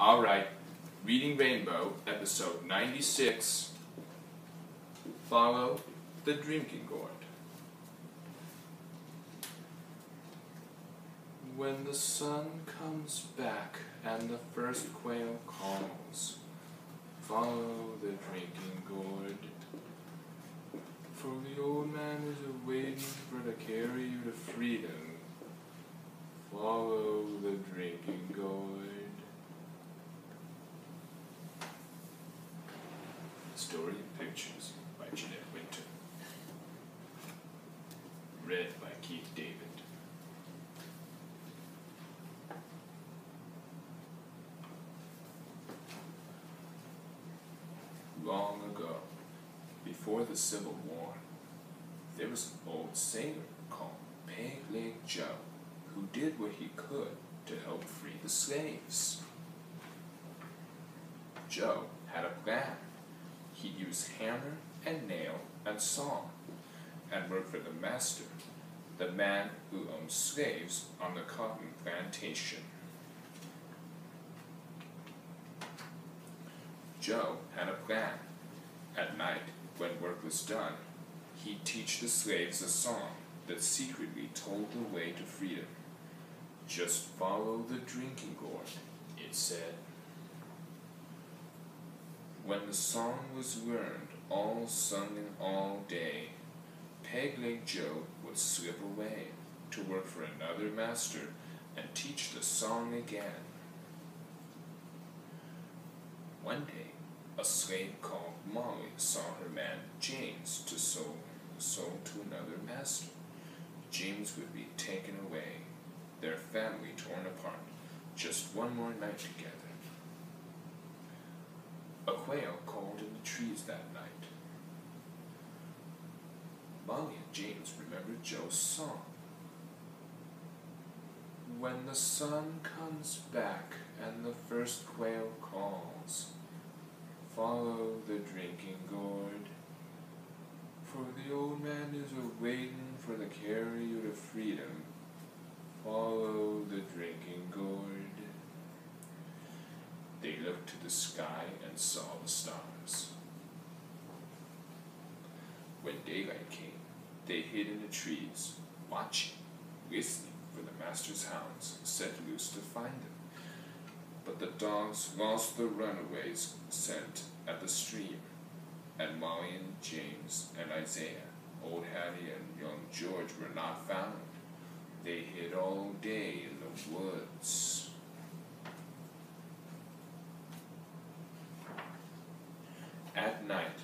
Alright, Reading Rainbow, episode 96, Follow the Drinking Gourd. When the sun comes back and the first quail calls, follow the drinking gourd. For the old man is a-waiting for to carry you to freedom. Follow the drinking gourd. Story and Pictures by Jeanette Winter. Read by Keith David. Long ago, before the Civil War, there was an old sailor called Peg-Leg Joe who did what he could to help free the slaves. Joe had a plan. He'd use hammer and nail and saw and work for the master, the man who owned slaves on the cotton plantation. Joe had a plan. At night, when work was done, he'd teach the slaves a song that secretly told the way to freedom. Just follow the drinking gourd, it said. When the song was learned, all sung and all day, Peg-Leg Joe would slip away to work for another master and teach the song again. One day, a slave called Molly saw her man James sold to another master. James would be taken away, their family torn apart, just one more night together. A quail called in the trees that night. Molly and James remembered Joe's song. When the sun comes back and the first quail calls, follow the drinking gourd. For the old man is a-waiting for to carry you to freedom. Follow the drinking gourd. They looked to the sky and saw the stars. When daylight came, they hid in the trees, watching, listening for the master's hounds set loose to find them. But the dogs lost the runaways scent at the stream, and Molly and James and Isaiah, old Hattie and young George were not found. They hid all day in the woods. At night,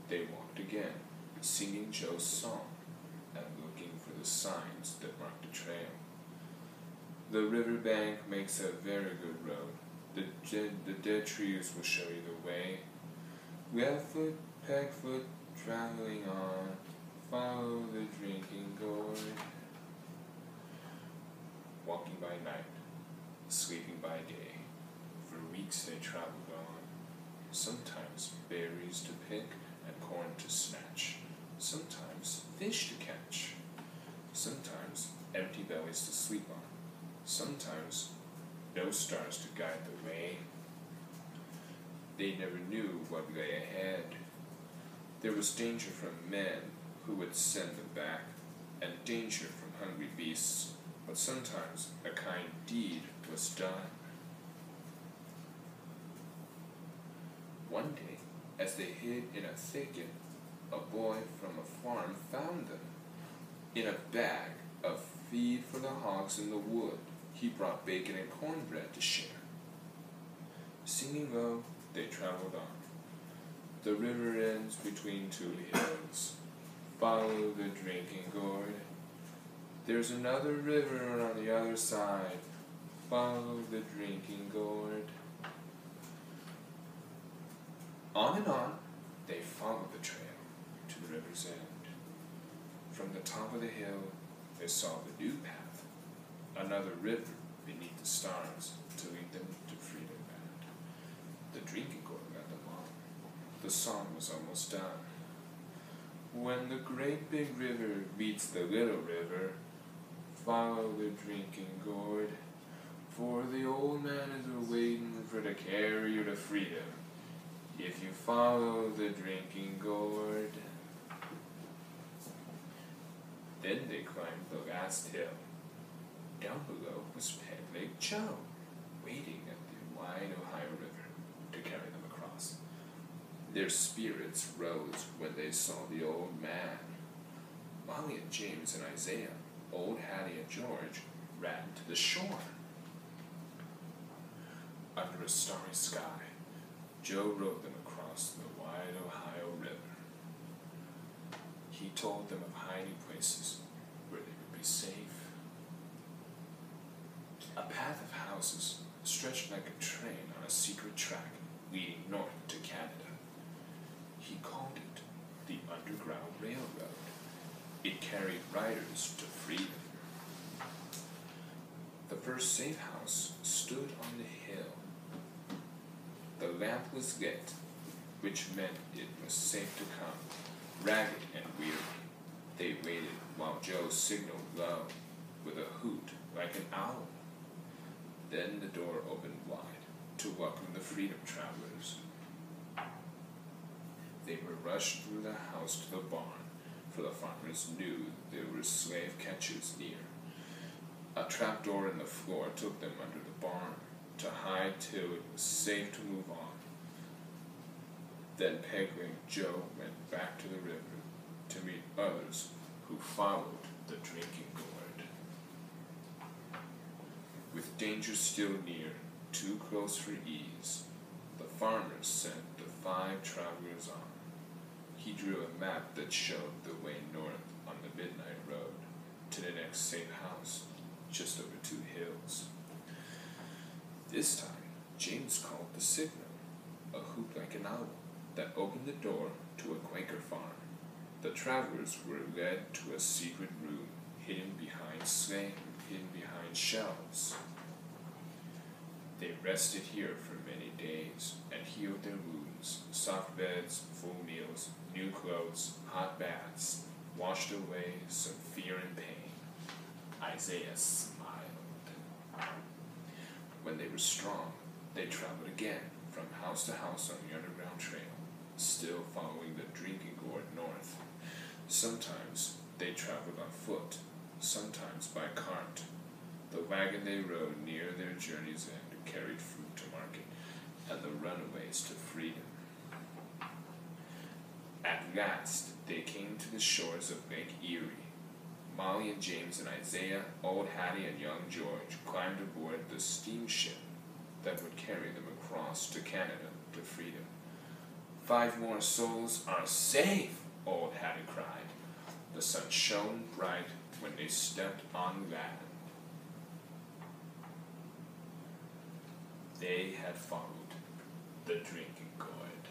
they walked again, singing Joe's song and looking for the signs that marked the trail. The riverbank makes a very good road. The dead trees will show you the way. Barefoot, pegfoot, traveling on, follow the drinking gourd. Walking by night, sleeping by day, for weeks they traveled on. Sometimes berries to pick and corn to snatch, sometimes fish to catch, sometimes empty bellies to sleep on, sometimes no stars to guide the way. They never knew what lay ahead. There was danger from men who would send them back, and danger from hungry beasts, but sometimes a kind deed was done. One day, as they hid in a thicket, a boy from a farm found them. In a bag of feed for the hogs in the wood, he brought bacon and cornbread to share. Singing low, they traveled on. The river ends between two hills. Follow the drinking gourd. There's another river on the other side. Follow the drinking gourd. On and on, they followed the trail to the river's end. From the top of the hill, they saw the new path, another river beneath the stars to lead them to freedom land. The drinking gourd led them on. The song was almost done. When the great big river meets the little river, follow the drinking gourd. for the old man is a-waiting for to carry you to freedom, if you follow the drinking gourd. Then they climbed the last hill. Down below was Peg Leg Joe, waiting at the wide Ohio River to carry them across. Their spirits rose when they saw the old man. Molly and James and Isaiah, old Hattie and George, ran to the shore. Under a starry sky, Joe rowed them across the wide Ohio River. He told them of hiding places where they would be safe. A path of houses stretched like a train on a secret track leading north to Canada. He called it the Underground Railroad. It carried riders to freedom. The first safe house stood on the hill. The lamp was lit, which meant it was safe to come. Ragged and weary, they waited while Joe signaled low with a hoot like an owl. Then the door opened wide to welcome the freedom travelers. They were rushed through the house to the barn, for the farmers knew there were slave catchers near. A trapdoor in the floor took them under the barn to hide till it was safe to move on. Then Peg-Leg Joe went back to the river to meet others who followed the drinking gourd. With danger still near, too close for ease, the farmers sent the 5 travelers on. He drew a map that showed the way north on the midnight road to the next safe house, just over 2 hills. This time, James called the signal, a hoot like an owl, that opened the door to a Quaker farm. The travelers were led to a secret room, hidden behind shelves. They rested here for many days and healed their wounds. Soft beds, full meals, new clothes, hot baths, washed away some fear and pain. Isaiah smiled. When they were strong, they traveled again from house to house on the Underground Trail, still following the drinking gourd north. Sometimes they traveled on foot, sometimes by cart. The wagon they rode near their journey's end carried fruit to market, and the runaways to freedom. At last, they came to the shores of Lake Erie. Molly and James and Isaiah, old Hattie and young George climbed aboard the steamship that would carry them across to Canada to freedom. 5 more souls are safe, old Hattie cried. The sun shone bright when they stepped on land. They had followed the drinking gourd.